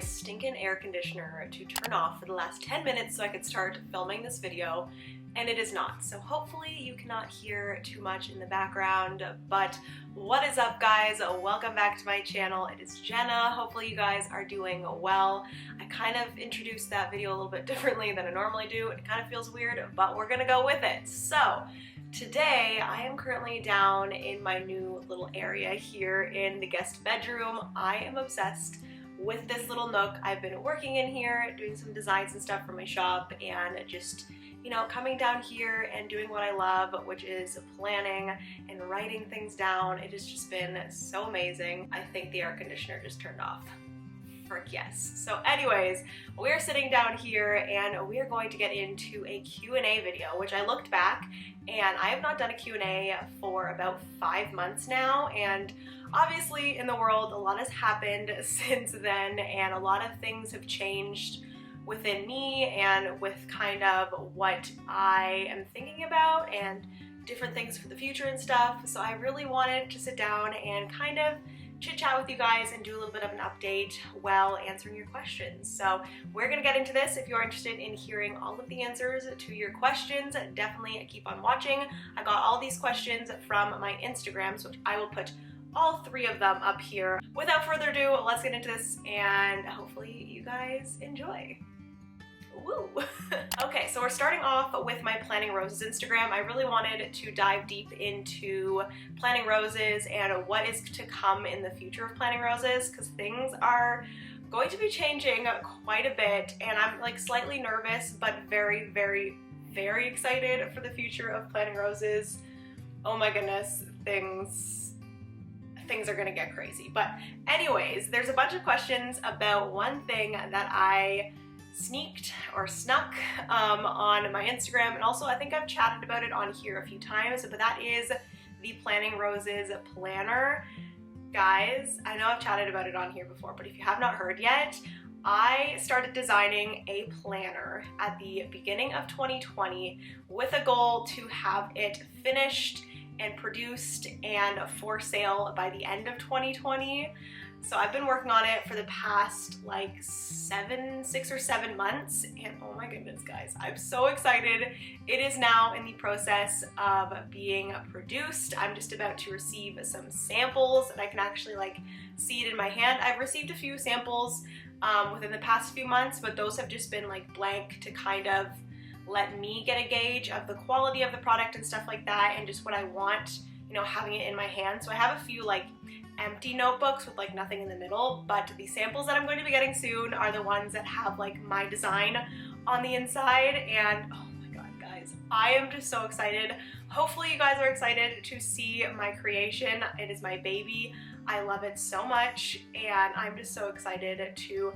stinking air conditioner to turn off for the last 10 minutes so I could start filming this video, and it is not. So hopefully you cannot hear too much in the background, but what is up, guys? Welcome back to my channel. It is Jenna. Hopefully you guys are doing well. I kind of introduced that video a little bit differently than I normally do. It kind of feels weird, but we're gonna go with it. So today I am currently down in my new little area here in the guest bedroom. I am obsessed with this little nook. I've been working in here, doing some designs and stuff for my shop, and just, you know, coming down here and doing what I love, which is planning and writing things down. It has just been so amazing. I think the air conditioner just turned off. Frick yes. So anyways, we're sitting down here and we are going to get into a Q&A video, which I looked back and I have not done a Q&A for about 5 months now, and obviously in the world a lot has happened since then and a lot of things have changed within me and with kind of what I am thinking about and different things for the future and stuff. So I really wanted to sit down and kind of chit chat with you guys and do a little bit of an update while answering your questions. So we're gonna get into this. If you're interested in hearing all of the answers to your questions, definitely keep on watching. I got all these questions from my Instagrams, which I will put all 3 of them up here. Without further ado, let's get into this and hopefully you guys enjoy. Woo! Okay, so we're starting off with my Planning Roses Instagram. I really wanted to dive deep into Planning Roses and what is to come in the future of Planning Roses, because things are going to be changing quite a bit and I'm like slightly nervous but very, very, very excited for the future of Planning Roses. Oh my goodness, things are gonna get crazy. But anyways, there's a bunch of questions about one thing that I snuck on my Instagram, and also I think I've chatted about it on here a few times, but that is the Planning Roses planner. Guys, I know I've chatted about it on here before, but if you have not heard yet, I started designing a planner at the beginning of 2020 with a goal to have it finished and produced and for sale by the end of 2020. So I've been working on it for the past like 6 or 7 months, and oh my goodness, guys, I'm so excited. It is now in the process of being produced. I'm just about to receive some samples and I can actually like see it in my hand. I've received a few samples within the past few months, but those have just been like blank to kind of let me get a gauge of the quality of the product and stuff like that and just what I want, you know, having it in my hand. So I have a few like empty notebooks with like nothing in the middle, but the samples that I'm going to be getting soon are the ones that have like my design on the inside, and oh my god, guys, I am just so excited. Hopefully you guys are excited to see my creation. It is my baby. I love it so much and I'm just so excited to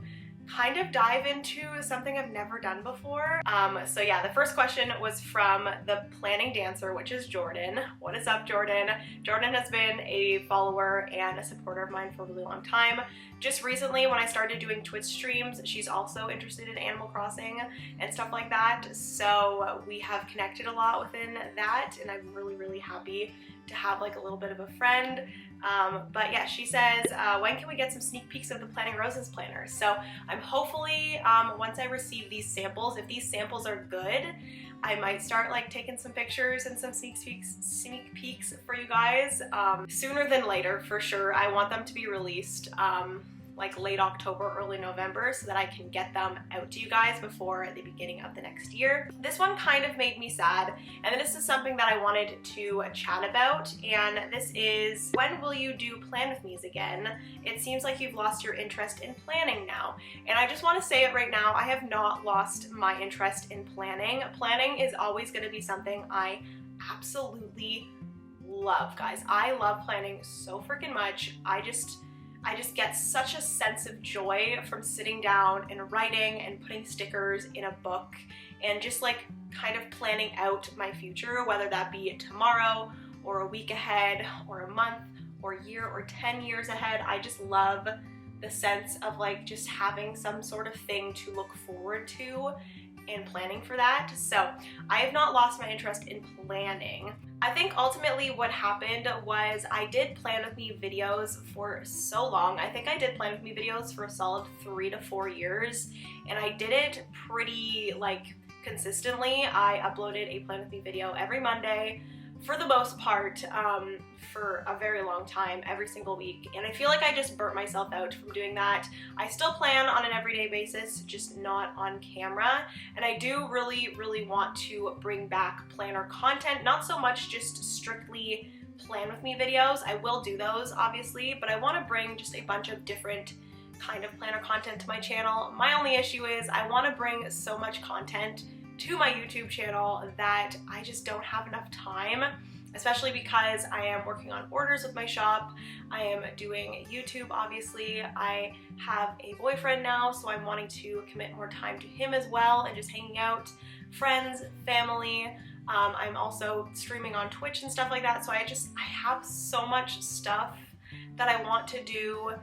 kind of dive into something I've never done before. So yeah, the first question was from the planning dancer, which is Jordan. What is up, Jordan? Jordan has been a follower and a supporter of mine for a really long time. Just recently when I started doing Twitch streams, she's also interested in Animal Crossing and stuff like that. So we have connected a lot within that and I'm really, really happy to have like a little bit of a friend. But yeah, she says, when can we get some sneak peeks of the Planning Roses planner? So I'm hopefully, once I receive these samples, if these samples are good, I might start like taking some pictures and some sneak peeks for you guys sooner than later for sure. I want them to be released like late October, early November, so that I can get them out to you guys before the beginning of the next year. This one kind of made me sad, and this is something that I wanted to chat about, and this is, when will you do Plan With Me's again? It seems like you've lost your interest in planning now. And I just want to say it right now, I have not lost my interest in planning. Planning is always going to be something I absolutely love, guys. I love planning so freaking much. I just get such a sense of joy from sitting down and writing and putting stickers in a book and just like kind of planning out my future, whether that be tomorrow or a week ahead or a month or a year or 10 years ahead. I just love the sense of like just having some sort of thing to look forward to and planning for that. So I have not lost my interest in planning. I think ultimately what happened was I did plan with me videos for so long. I think I did plan with me videos for a solid 3 to 4 years, and I did it pretty like consistently. I uploaded a plan with me video every Monday for the most part, for a very long time, every single week, and I feel like I just burnt myself out from doing that. I still plan on an everyday basis, just not on camera, and I do really want to bring back planner content, not so much just strictly plan with me videos. I will do those obviously, but I want to bring just a bunch of different kind of planner content to my channel. My only issue is I want to bring so much content to my YouTube channel that I just don't have enough time, especially because I am working on orders with my shop. I am doing YouTube, obviously. I have a boyfriend now, so I'm wanting to commit more time to him as well and just hanging out, friends, family. I'm also streaming on Twitch and stuff like that, so I have so much stuff that I want to do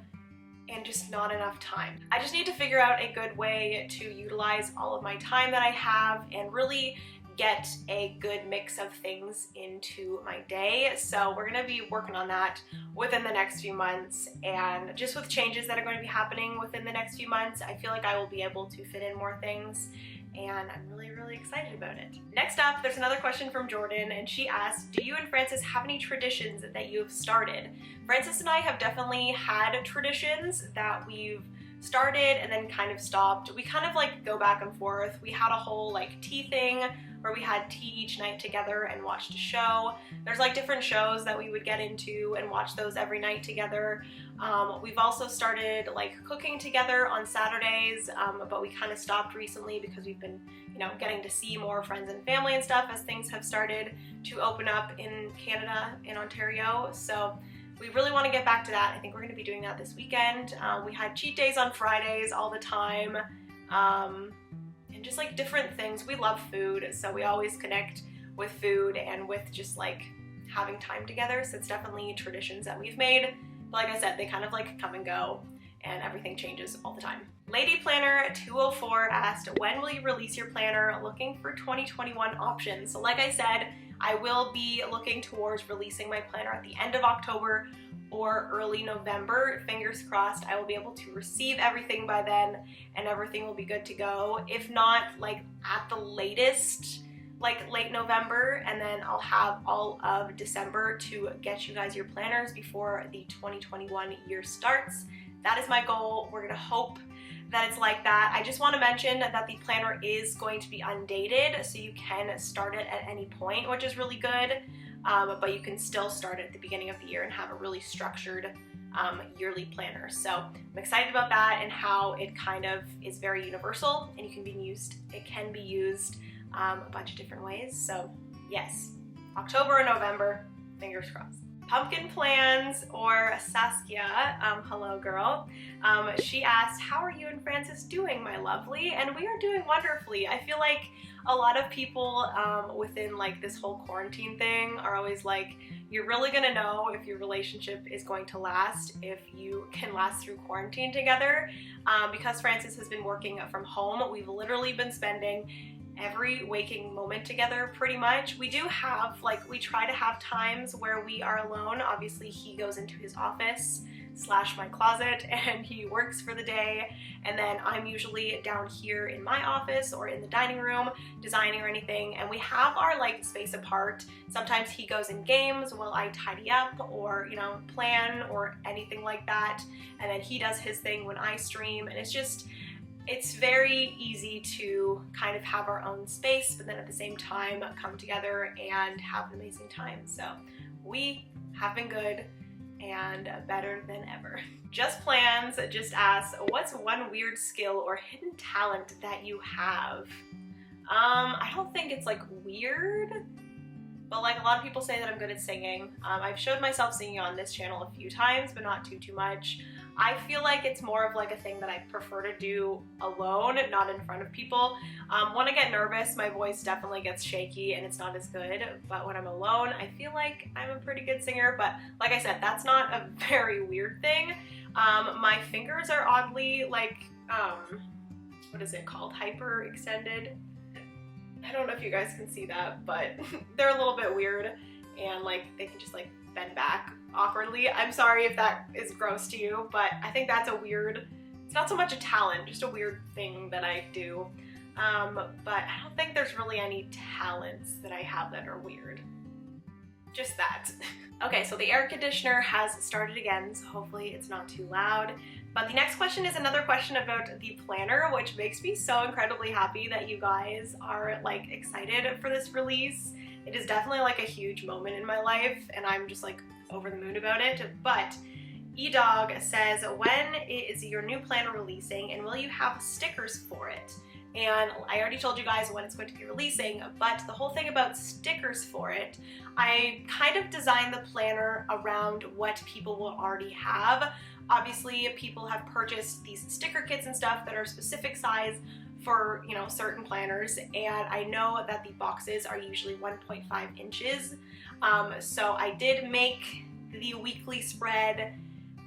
and just not enough time. I just need to figure out a good way to utilize all of my time that I have and really get a good mix of things into my day. So we're gonna be working on that within the next few months, and just with changes that are going to be happening within the next few months, I feel like I will be able to fit in more things, and I'm really excited about it. Next up, there's another question from Jordan, and she asked, do you and Francis have any traditions that you've started? Francis and I have definitely had traditions that we've started and then kind of stopped. We kind of like go back and forth. We had a whole like tea thing where we had tea each night together and watched a show. There's like different shows that we would get into and watch those every night together. We've also started like cooking together on Saturdays, but we kind of stopped recently because we've been, you know, getting to see more friends and family and stuff as things have started to open up in Canada, in Ontario. So we really want to get back to that. I think we're going to be doing that this weekend. We had cheat days on Fridays all the time, and just like different things. We love food, so we always connect with food and with just like having time together. So it's definitely traditions that we've made. But like I said, they kind of like come and go, and everything changes all the time. Lady Planner 204 asked, when will you release your planner? Looking for 2021 options. So like I said, I will be looking towards releasing my planner at the end of October or early November. Fingers crossed I will be able to receive everything by then and everything will be good to go. If not, like at the latest, like late November, and then I'll have all of December to get you guys your planners before the 2021 year starts. That is my goal. We're gonna hope that it's like that. I just want to mention that the planner is going to be undated, so you can start it at any point, which is really good, but you can still start it at the beginning of the year and have a really structured yearly planner. So I'm excited about that and how it kind of is very universal, and it can be used a bunch of different ways. So yes, October and November, fingers crossed. Pumpkin Plans, or Saskia, hello girl, she asked, how are you and Francis doing, my lovely? And we are doing wonderfully. I feel like a lot of people within like this whole quarantine thing are always like, you're really gonna know if your relationship is going to last if you can last through quarantine together. Because Francis has been working from home, we've literally been spending every waking moment together pretty much. We do have, like, we try to have times where we are alone. Obviously he goes into his office / my closet and he works for the day, and then I'm usually down here in my office or in the dining room designing or anything, and we have our like space apart. Sometimes he goes in games while I tidy up or, you know, plan or anything like that, and then he does his thing when I stream, and it's very easy to kind of have our own space, but then at the same time come together and have an amazing time. So we have been good and better than ever. Just Plans just asks, what's one weird skill or hidden talent that you have? I don't think it's like weird, but like a lot of people say that I'm good at singing. I've showed myself singing on this channel a few times, but not too much. I feel like it's more of like a thing that I prefer to do alone, not in front of people. When I get nervous, my voice definitely gets shaky and it's not as good, but when I'm alone, I feel like I'm a pretty good singer. But like I said, that's not a very weird thing. My fingers are oddly like, what is it called? Hyper extended. I don't know if you guys can see that, but they're a little bit weird and like they can just like bend back awkwardly. I'm sorry if that is gross to you, but I think that's a weird, it's not so much a talent, just a weird thing that I do. But I don't think there's really any talents that I have that are weird. Just that. Okay, so the air conditioner has started again, so hopefully it's not too loud. But the next question is another question about the planner, which makes me so incredibly happy that you guys are like excited for this release. It is definitely like a huge moment in my life and I'm just like over the moon about it. But eDog says, when is your new planner releasing and will you have stickers for it? And I already told you guys when it's going to be releasing, but the whole thing about stickers for it, I kind of designed the planner around what people will already have. Obviously, people have purchased these sticker kits and stuff that are specific size for, you know, certain planners, and I know that the boxes are usually 1.5 inches. So I did make the weekly spread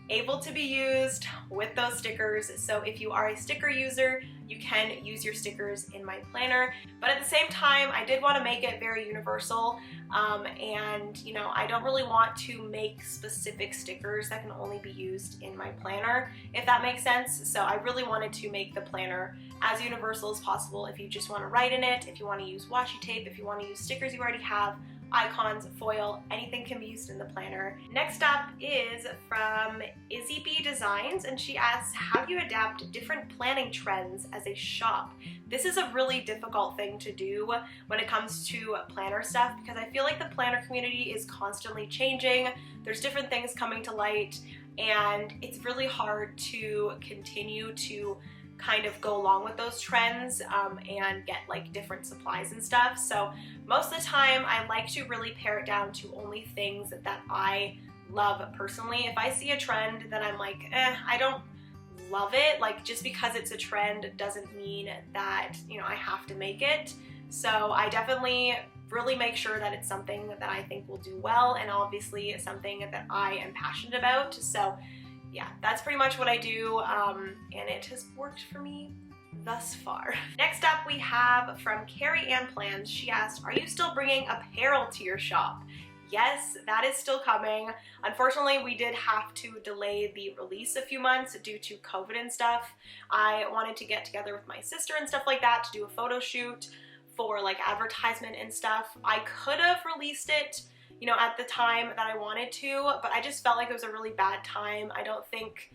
able to be used with those stickers. So if you are a sticker user, you can use your stickers in my planner. But at the same time, I did want to make it very universal. And you know, I don't really want to make specific stickers that can only be used in my planner, if that makes sense. So I really wanted to make the planner as universal as possible. If you just want to write in it, if you want to use washi tape, if you want to use stickers you already have, icons, foil, anything can be used in the planner. Next up is from Izzy B Designs, and she asks, how do you adapt different planning trends as a shop? This is a really difficult thing to do when it comes to planner stuff, because I feel like the planner community is constantly changing. There's different things coming to light, and it's really hard to continue to kind of go along with those trends and get like different supplies and stuff. So most of the time I like to really pare it down to only things that I love personally. If I see a trend that I'm like, I don't love it, like just because it's a trend doesn't mean that, you know, I have to make it. So I definitely really make sure that it's something that I think will do well, and obviously something that I am passionate about. So yeah, that's pretty much what I do, and it has worked for me thus far. Next up we have from Carrie Ann Plans. She asked, are you still bringing apparel to your shop? Yes, that is still coming. Unfortunately, we did have to delay the release a few months due to COVID and stuff. I wanted to get together with my sister and stuff like that to do a photo shoot for like advertisement and stuff. I could have released it, you know, at the time that I wanted to, but I just felt like it was a really bad time. I don't think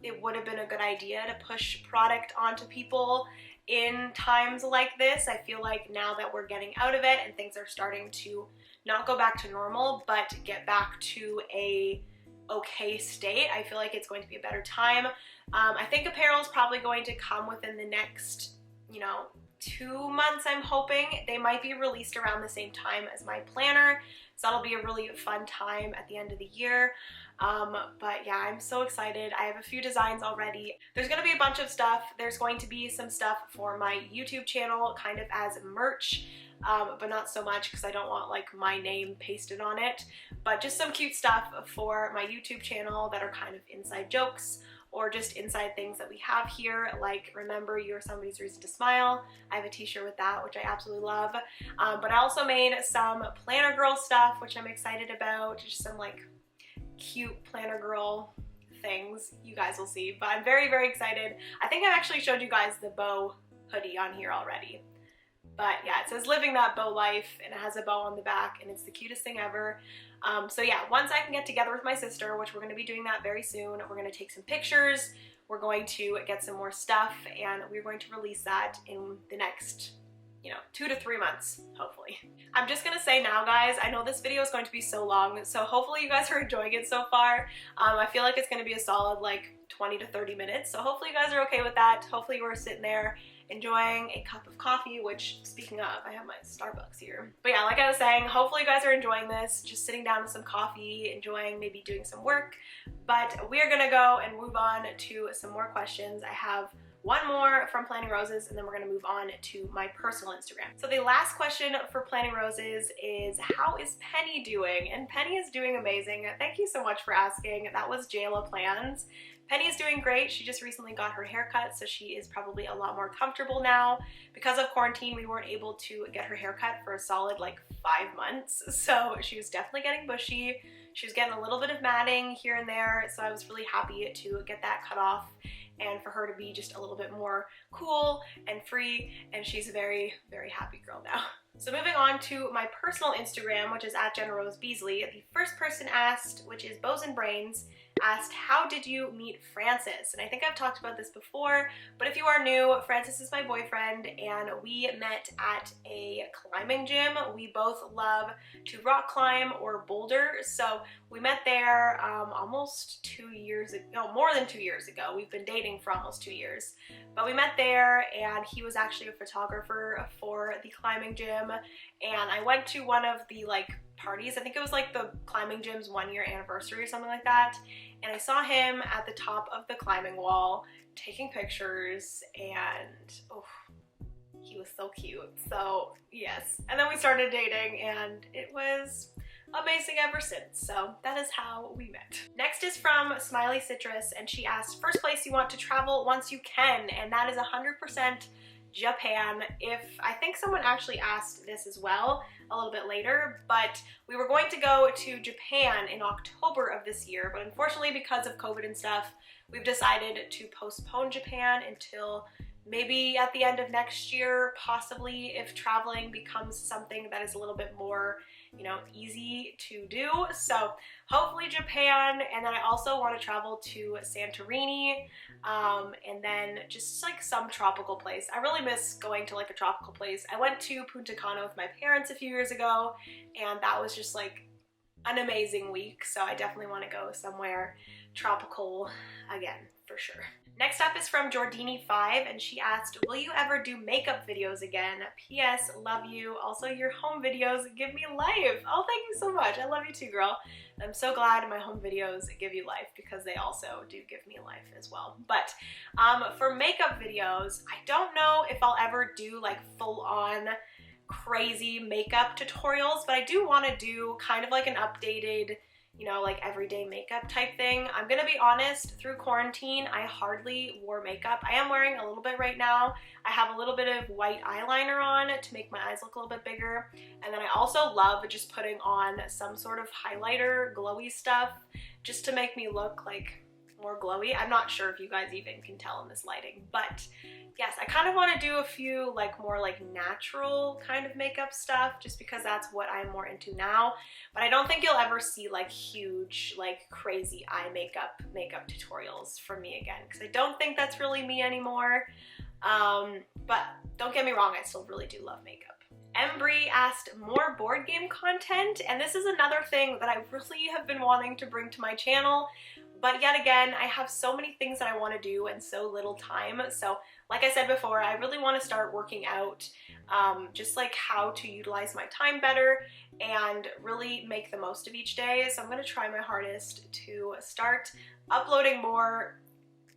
it would have been a good idea to push product onto people in times like this. I feel like now that we're getting out of it and things are starting to not go back to normal, but get back to a okay state, I feel like it's going to be a better time. I think apparel is probably going to come within the next, you know, 2 months, I'm hoping. They might be released around the same time as my planner, so that'll be a really fun time at the end of the year. But yeah, I'm so excited. I have a few designs already. There's going to be a bunch of stuff. There's going to be some stuff for my YouTube channel kind of as merch, but not so much because I don't want like my name pasted on it, but just some cute stuff for my YouTube channel that are kind of inside jokes or just inside things that we have here, like remember you're somebody's reason to smile. I have a t-shirt with that, which I absolutely love. But I also made some planner girl stuff, which I'm excited about, just some like cute planner girl things you guys will see, but I'm very, very excited. I think I've actually showed you guys the bow hoodie on here already. But yeah, it says living that bow life and it has a bow on the back and it's the cutest thing ever. So yeah, once I can get together with my sister, which we're going to be doing that very soon, we're going to take some pictures, we're going to get some more stuff, and we're going to release that in the next, you know, 2 to 3 months, hopefully. I'm just gonna say now, guys, I know this video is going to be so long, so hopefully you guys are enjoying it so far. I feel like it's gonna be a solid like 20 to 30 minutes, so hopefully you guys are okay with that. Hopefully you were sitting there enjoying a cup of coffee, which, speaking of, I have my Starbucks here. But yeah, like I was saying, hopefully you guys are enjoying this, just sitting down with some coffee, enjoying maybe doing some work. But we're gonna go and move on to some more questions. I have one more from Planning Roses, and then we're gonna move on to my personal Instagram. So the last question for Planning Roses is, how is Penny doing? And Penny is doing amazing. Thank you so much for asking. That was Jayla Plans. Penny is doing great. She just recently got her hair cut, so she is probably a lot more comfortable now. Because of quarantine, we weren't able to get her hair cut for a solid like 5 months, so she was definitely getting bushy. She was getting a little bit of matting here and there, so I was really happy to get that cut off and for her to be just a little bit more cool and free, and she's a very, very happy girl now. So moving on to my personal Instagram, which is at Jenna Rose Beasley, the first person asked, which is Bows and Brains, asked, how did you meet Francis? And I think I've talked about this before, but if you are new, Francis is my boyfriend, and we met at a climbing gym. We both love to rock climb or boulder, so we met there almost 2 years ago, no, more than 2 years ago. We've been dating for almost 2 years, but we met there, and he was actually a photographer for the climbing gym, and I went to one of the like parties. I think it was like the climbing gym's 1-year anniversary or something like that, and I saw him at the top of the climbing wall taking pictures, and oh, he was so cute. So yes, and then we started dating, and it was amazing ever since. So that is how we met. Next is from Smiley Citrus, and she asked, first place you want to travel once you can, and that is 100% Japan. I think someone actually asked this as well a little bit later, but we were going to go to Japan in October of this year, but unfortunately because of COVID and stuff, we've decided to postpone Japan until maybe at the end of next year, possibly, if traveling becomes something that is a little bit more, you know, easy to do. So hopefully Japan, and then I also want to travel to Santorini, and then just like some tropical place. I really miss going to like a tropical place. I went to Punta Cana with my parents a few years ago, and that was just like an amazing week. So I definitely want to go somewhere tropical again, for sure. Next up is from Jordini5, and she asked, will you ever do makeup videos again? P.S. Love you. Also, your home videos give me life. Oh, thank you so much. I love you too, girl. I'm so glad my home videos give you life, because they also do give me life as well. But for makeup videos, I don't know if I'll ever do like full-on crazy makeup tutorials, but I do want to do kind of like an updated, you know, like everyday makeup type thing. I'm gonna be honest, through quarantine, I hardly wore makeup. I am wearing a little bit right now. I have a little bit of white eyeliner on to make my eyes look a little bit bigger. And then I also love just putting on some sort of highlighter, glowy stuff, just to make me look like more glowy. I'm not sure if you guys even can tell in this lighting, but yes, I kind of want to do a few like more like natural kind of makeup stuff, just because that's what I'm more into now. But I don't think you'll ever see like huge, like crazy eye makeup tutorials from me again, because I don't think that's really me anymore. But don't get me wrong, I still really do love makeup. Embry asked more board game content, and this is another thing that I really have been wanting to bring to my channel, but yet again, I have so many things that I want to do and so little time. So like I said before, I really want to start working out, just like how to utilize my time better and really make the most of each day. So I'm going to try my hardest to start uploading more.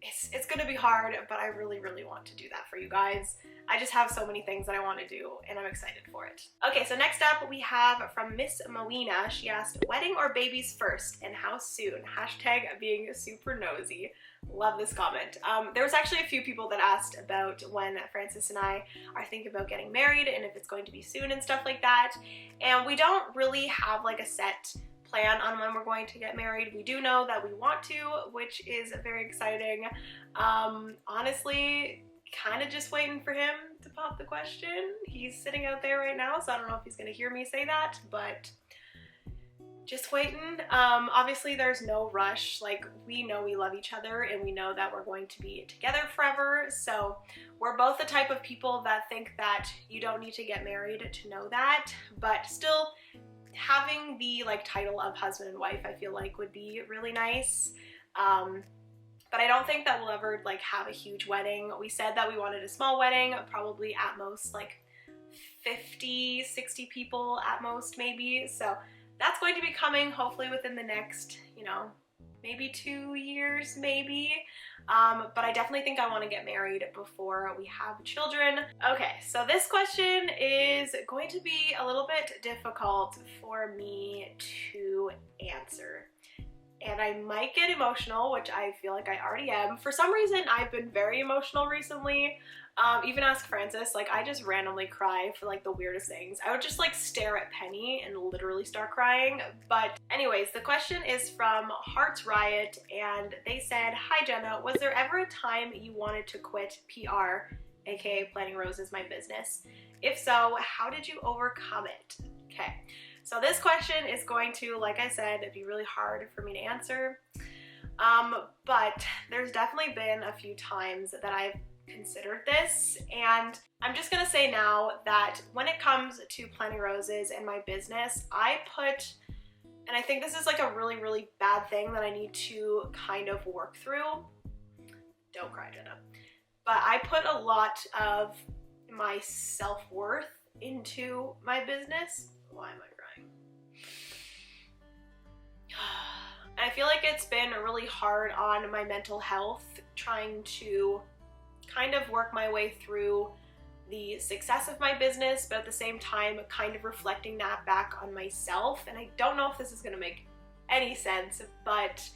It's going to be hard, but I really, really want to do that for you guys. I just have so many things that I want to do, and I'm excited for it. Okay, so next up we have from Miss Moena. She asked, wedding or babies first, and how soon? Hashtag being super nosy. Love this comment. There was actually a few people that asked about when Francis and I are thinking about getting married and if it's going to be soon and stuff like that. And we don't really have like a set plan on when we're going to get married. We do know that we want to, which is very exciting. Honestly, kind of just waiting for him to pop the question. He's sitting out there right now, so I don't know if he's gonna hear me say that, but just waiting. Obviously there's no rush. Like, we know we love each other and we know that we're going to be together forever. So we're both the type of people that think that you don't need to get married to know that, but still having the like title of husband and wife, I feel like would be really nice. But I don't think that we'll ever like have a huge wedding. We said that we wanted a small wedding, probably at most like 50, 60 people at most maybe. So that's going to be coming hopefully within the next, you know, maybe 2 years maybe. But I definitely think I want to get married before we have children. Okay, so this question is going to be a little bit difficult for me to answer. and I might get emotional, which I feel like I already am. For some reason, I've been very emotional recently. Even ask Francis, like I just randomly cry for like the weirdest things. I would just like stare at Penny and literally start crying. But anyways, the question is from Hearts Riot, and they said, "Hi Jenna, was there ever a time you wanted to quit PR, aka Planning Roses, my business? If so, how did you overcome it?" Okay, so this question is going to, like I said, be really hard for me to answer. But there's definitely been a few times that I've considered this, and I'm just gonna say now that when it comes to Planning Roses and my business, I put, and I think this is like a really bad thing that I need to kind of work through. Don't cry, Jenna. But I put a lot of my self-worth into my business. Why am I crying? I feel like it's been really hard on my mental health, trying to kind of work my way through the success of my business, but at the same time kind of reflecting that back on myself. And I don't know if this is going to make any sense, but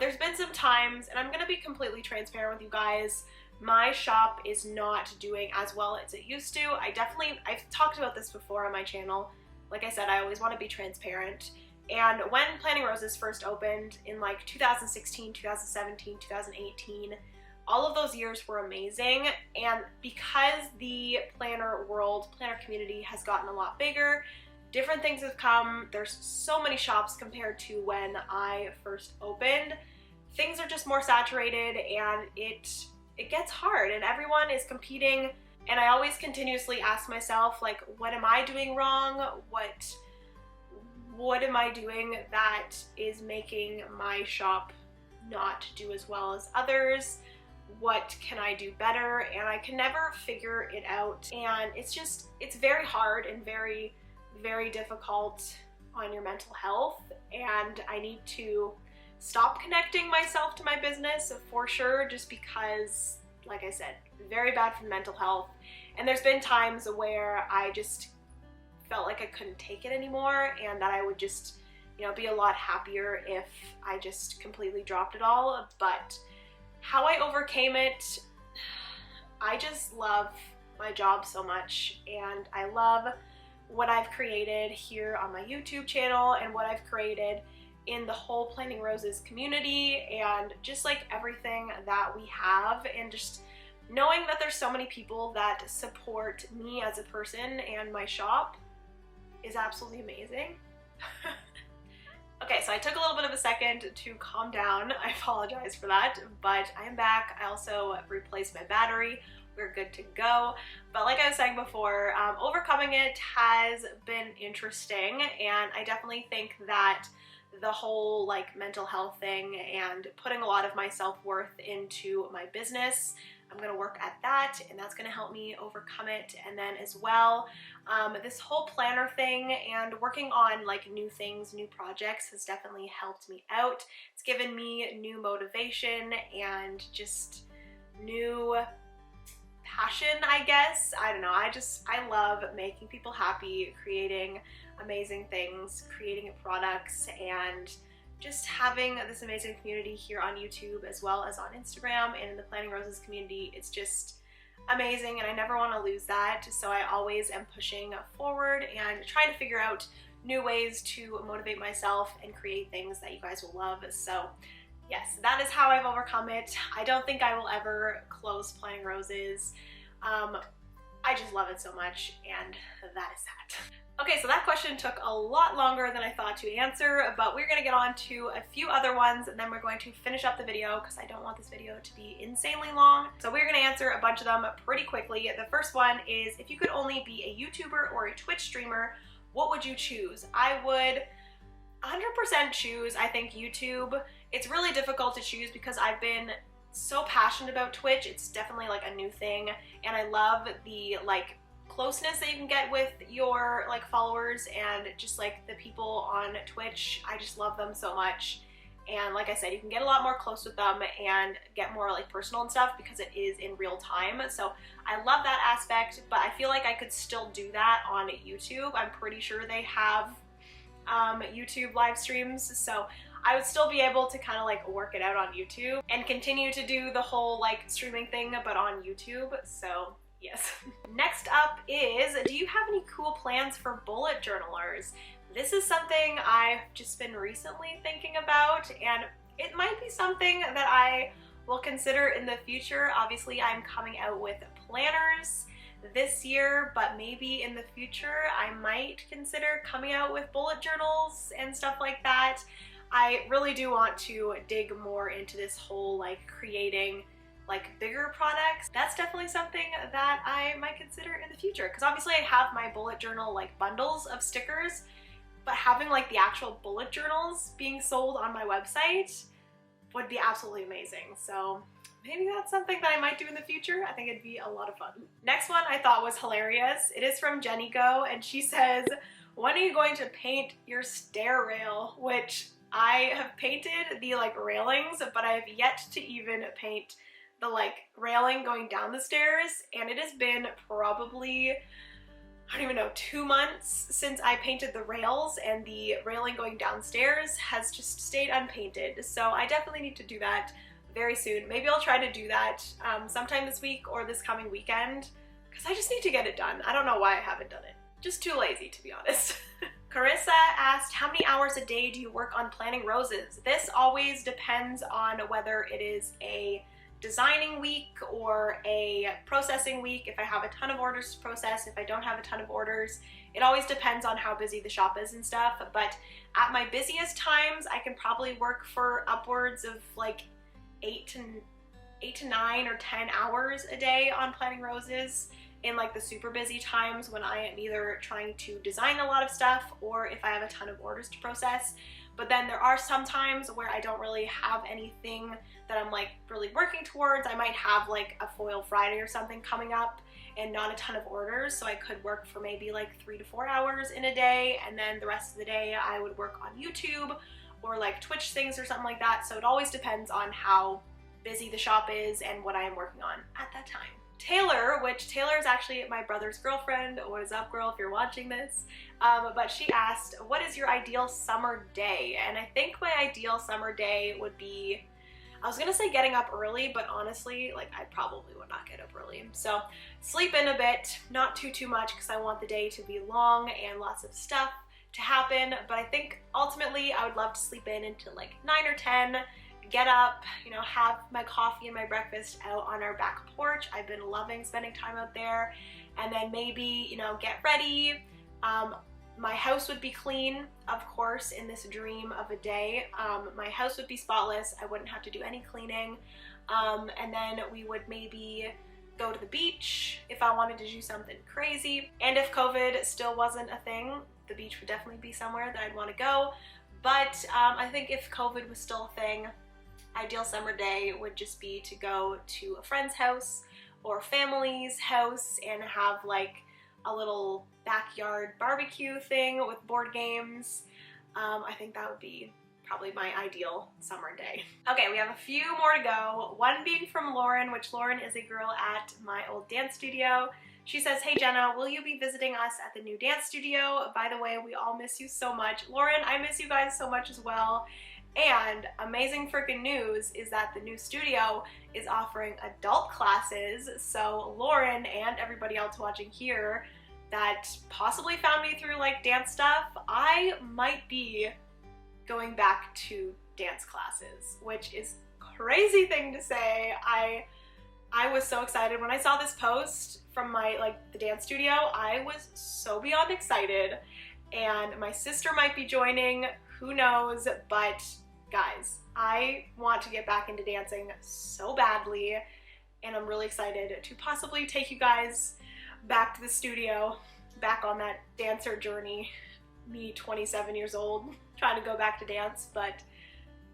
there's been some times, and I'm going to be completely transparent with you guys, my shop is not doing as well as it used to. I've talked about this before on my channel. Like I said, I always want to be transparent. And when Planning Roses first opened in like 2016, 2017, 2018, all of those years were amazing, and because the planner community has gotten a lot bigger, different things have come. There's so many shops compared to when I first opened. Things are just more saturated, and it gets hard, and everyone is competing, and I always continuously ask myself, like, what am I doing wrong? What am I doing that is making my shop not do as well as others? What can I do better? And I can never figure it out, and it's very hard and very difficult on your mental health, and I need to stop connecting myself to my business for sure, just because, like I said, very bad for mental health. And there's been times where I just felt like I couldn't take it anymore, and that I would just, be a lot happier if I just completely dropped it all. But how I overcame it, I just love my job so much, and I love what I've created here on my YouTube channel and what I've created in the whole Planning Roses community, and just like everything that we have, and just knowing that there's so many people that support me as a person and my shop is absolutely amazing. Okay, so I took a little bit of a second to calm down. I apologize for that, but I am back. I also replaced my battery. We're good to go. But like I was saying before, overcoming it has been interesting, and I definitely think that the whole like mental health thing and putting a lot of my self-worth into my business, I'm gonna work at that, and that's gonna help me overcome it. And then as well, this whole planner thing and working on like new things, new projects has definitely helped me out. It's given me new motivation and just new passion, I guess. I don't know, I love making people happy, creating amazing things, creating products, and just having this amazing community here on YouTube as well as on Instagram and in the Planning Roses community. It's just amazing, and I never want to lose that. So I always am pushing forward and trying to figure out new ways to motivate myself and create things that you guys will love. So yes, that is how I've overcome it. I don't think I will ever close Planning Roses. I just love it so much, and that is that. Okay, so that question took a lot longer than I thought to answer, but we're gonna get on to a few other ones, and then we're going to finish up the video because I don't want this video to be insanely long. So we're gonna answer a bunch of them pretty quickly. The first one is, if you could only be a YouTuber or a Twitch streamer, what would you choose? I would 100% choose, I think, YouTube. It's really difficult to choose because I've been so passionate about Twitch. It's definitely like a new thing, and I love the like closeness that you can get with your like followers and just like the people on Twitch. I just love them so much, and like I said, you can get a lot more close with them and get more like personal and stuff because it is in real time. So I love that aspect, but I feel like I could still do that on YouTube. I'm pretty sure they have YouTube live streams, so I would still be able to kind of like work it out on YouTube and continue to do the whole like streaming thing, but on YouTube. So yes. Next up is, do you have any cool plans for bullet journalers? This is something I've just been recently thinking about, and it might be something that I will consider in the future. Obviously, I'm coming out with planners this year, but maybe in the future I might consider coming out with bullet journals and stuff like that. I really do want to dig more into this whole like creating like bigger products. That's definitely something that I might consider in the future, because obviously I have my bullet journal like bundles of stickers, but having like the actual bullet journals being sold on my website would be absolutely amazing. So maybe that's something that I might do in the future. I think it'd be a lot of fun. Next one I thought was hilarious. It is from Jenny Go, and she says, when are you going to paint your stair rail? Which I have painted the like railings, but I have yet to even paint the like railing going down the stairs, and it has been probably, I don't even know, 2 months since I painted the rails, and the railing going downstairs has just stayed unpainted. So I definitely need to do that very soon. Maybe I'll try to do that sometime this week or this coming weekend, because I just need to get it done. I don't know why I haven't done it. Just too lazy, to be honest. Carissa asked, how many hours a day do you work on planning roses? This always depends on whether it is a designing week or a processing week. If I have a ton of orders to process, if I don't have a ton of orders, it always depends on how busy the shop is and stuff. But at my busiest times, I can probably work for upwards of like 8 to 9 or 10 hours a day on planning roses in like the super busy times when I am either trying to design a lot of stuff or if I have a ton of orders to process. But then there are some times where I don't really have anything that I'm like really working towards. I might have like a foil Friday or something coming up and not a ton of orders, so I could work for maybe like 3 to 4 hours in a day, and then the rest of the day I would work on YouTube or like Twitch things or something like that. So it always depends on how busy the shop is and what I am working on at that time. Taylor, which Taylor is actually my brother's girlfriend. What is up, girl, if you're watching this? But she asked, what is your ideal summer day? And I think my ideal summer day would be, I was gonna say getting up early, but honestly, like I probably would not get up early. So sleep in a bit, not too much, because I want the day to be long and lots of stuff to happen. But I think ultimately I would love to sleep in until like 9 or 10, get up, you know, have my coffee and my breakfast out on our back porch. I've been loving spending time out there. And then maybe, you know, get ready. My house would be clean, of course, in this dream of a day. My house would be spotless. I wouldn't have to do any cleaning. And then we would maybe go to the beach if I wanted to do something crazy. And if COVID still wasn't a thing, the beach would definitely be somewhere that I'd want to go. But I think if COVID was still a thing, ideal summer day would just be to go to a friend's house or family's house and have like a little backyard barbecue thing with board games. I think that would be probably my ideal summer day. Okay, we have a few more to go. One being from Lauren, which Lauren is a girl at my old dance studio. She says, hey Jenna, will you be visiting us at the new dance studio? By the way, we all miss you so much. Lauren, I miss you guys so much as well. And amazing freaking news is that the new studio is offering adult classes. So Lauren and everybody else watching here that possibly found me through like dance stuff, I might be going back to dance classes, which is a crazy thing to say. I was so excited when I saw this post from my the dance studio. I was so beyond excited, and my sister might be joining, who knows, but guys, I want to get back into dancing so badly, and I'm really excited to possibly take you guys back to the studio, back on that dancer journey. Me, 27 years old, trying to go back to dance. But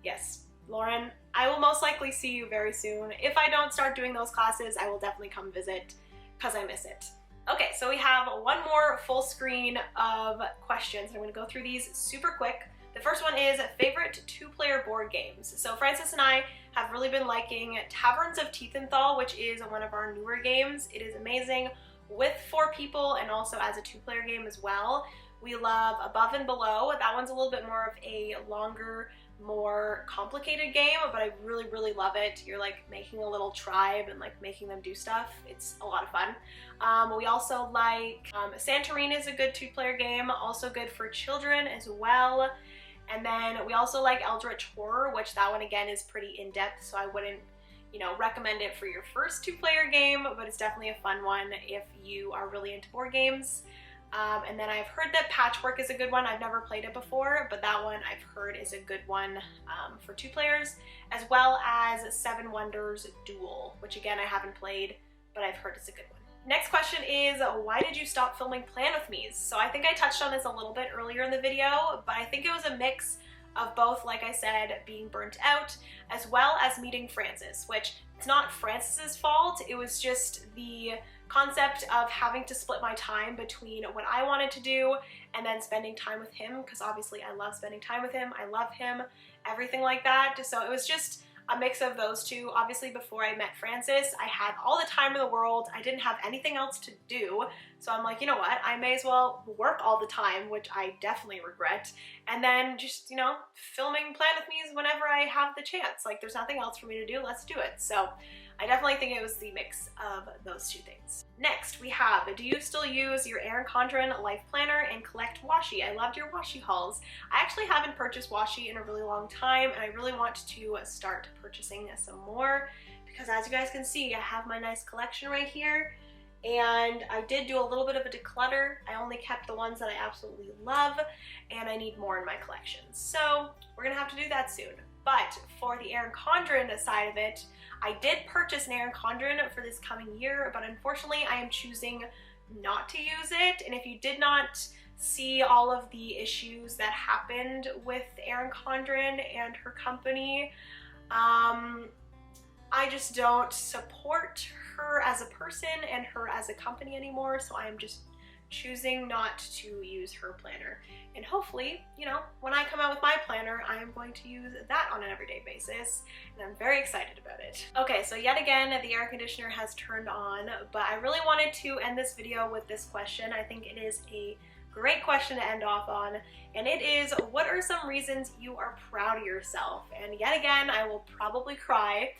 yes, Lauren, I will most likely see you very soon. If I don't start doing those classes, I will definitely come visit because I miss it. Okay, so we have one more full screen of questions. I'm going to go through these super quick. The first one is favorite two-player board games. So Francis and I have really been liking Taverns of Tiefenthal, which is one of our newer games. It is amazing with 4 people and also as a 2-player game as well. We love Above and Below. That one's a little bit more of a longer, more complicated game, but I really, really love it. You're like making a little tribe and like making them do stuff. It's a lot of fun. We also like Santorini is a good 2-player game, also good for children as well. And then we also like Eldritch Horror, which that one again is pretty in-depth, so I wouldn't, you know, recommend it for your first 2-player game, but it's definitely a fun one if you are really into board games. And then I've heard that Patchwork is a good one. I've never played it before, but that one I've heard is a good one for 2 players, as well as Seven Wonders Duel, which again I haven't played, but I've heard it's a good one. Next question is, why did you stop filming Plan With Me's? So I think I touched on this a little bit earlier in the video, but I think it was a mix of both, like I said, being burnt out, as well as meeting Francis, which it's not Francis's fault. It was just the concept of having to split my time between what I wanted to do and then spending time with him, because obviously I love spending time with him. I love him, everything like that. So it was just a mix of those two. Obviously, before I met Francis, I had all the time in the world. I didn't have anything else to do. So I'm like, you know what? I may as well work all the time, which I definitely regret. And then just, you know, filming Plan With Me's whenever I have the chance. Like, there's nothing else for me to do. Let's do it. So I definitely think it was the mix of those two things. Next, we have, do you still use your Erin Condren Life Planner and collect washi? I loved your washi hauls. I actually haven't purchased washi in a really long time, and I really want to start purchasing some more because, as you guys can see, I have my nice collection right here, and I did do a little bit of a declutter. I only kept the ones that I absolutely love, and I need more in my collection. So we're gonna have to do that soon. But for the Erin Condren side of it, I did purchase an Erin Condren for this coming year, but unfortunately I am choosing not to use it. And if you did not see all of the issues that happened with Erin Condren and her company, I just don't support her as a person and her as a company anymore, so I am just choosing not to use her planner. And hopefully, you know, when I come out with my planner, I am going to use that on an everyday basis, and I'm very excited about it. Okay, so yet again, the air conditioner has turned on, but I really wanted to end this video with this question. I think it is a great question to end off on, and it is, what are some reasons you are proud of yourself? And yet again, I will probably cry,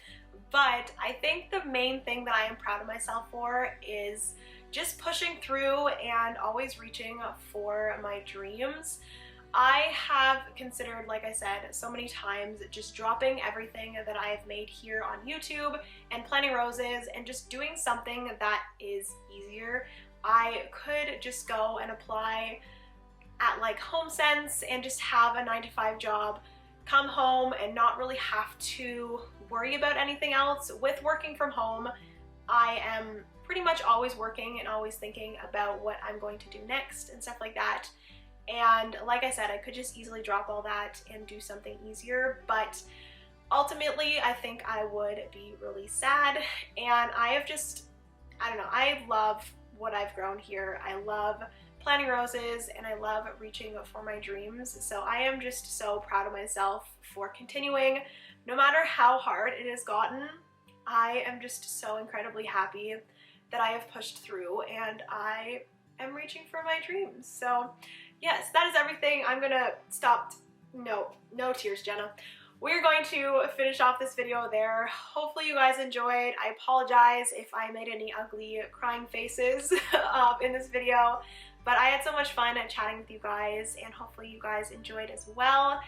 but I think the main thing that I am proud of myself for is just pushing through and always reaching for my dreams. I have considered, like I said, so many times just dropping everything that I've made here on YouTube and planting roses and just doing something that is easier. I could just go and apply at like HomeSense and just have a 9-to-5 job, come home and not really have to worry about anything else. With working from home, I am pretty much always working and always thinking about what I'm going to do next and stuff like that. And like I said, I could just easily drop all that and do something easier, but ultimately I think I would be really sad. And I have just, I don't know, I love what I've grown here. I love planting roses and I love reaching for my dreams. So I am just so proud of myself for continuing, no matter how hard it has gotten. I am just so incredibly happy that I have pushed through and I am reaching for my dreams. So yes, that is everything. I'm gonna stop. No tears, Jenna. We're going to finish off this video there. Hopefully you guys enjoyed. I apologize if I made any ugly crying faces in this video, but I had so much fun chatting with you guys, and hopefully you guys enjoyed as well.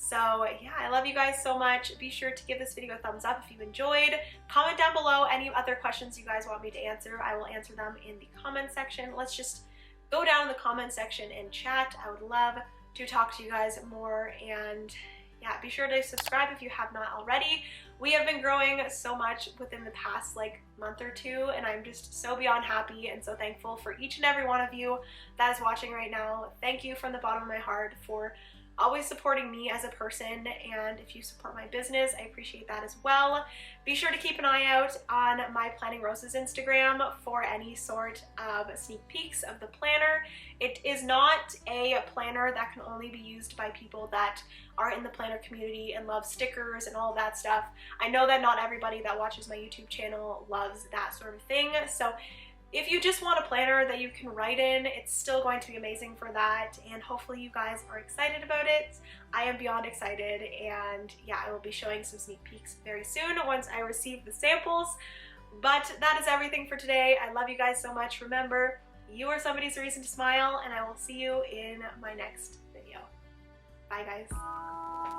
So yeah, I love you guys so much. Be sure to give this video a thumbs up if you enjoyed. Comment down below any other questions you guys want me to answer. I will answer them in the comment section. Let's just go down in the comment section and chat. I would love to talk to you guys more, and yeah, be sure to subscribe if you have not already. We have been growing so much within the past like month or two, and I'm just so beyond happy and so thankful for each and every one of you that is watching right now. Thank you from the bottom of my heart for always supporting me as a person, and if you support my business, I appreciate that as well. Be sure to keep an eye out on my Planting Roses Instagram for any sort of sneak peeks of the planner. It is not a planner that can only be used by people that are in the planner community and love stickers and all that stuff. I know that not everybody that watches my YouTube channel loves that sort of thing, so If you just want a planner that you can write in, it's still going to be amazing for that, and hopefully you guys are excited about it. I am beyond excited, and yeah, I will be showing some sneak peeks very soon once I receive the samples. But that is everything for today. I love you guys so much. Remember, you are somebody's reason to smile, and I will see you in my next video. Bye guys.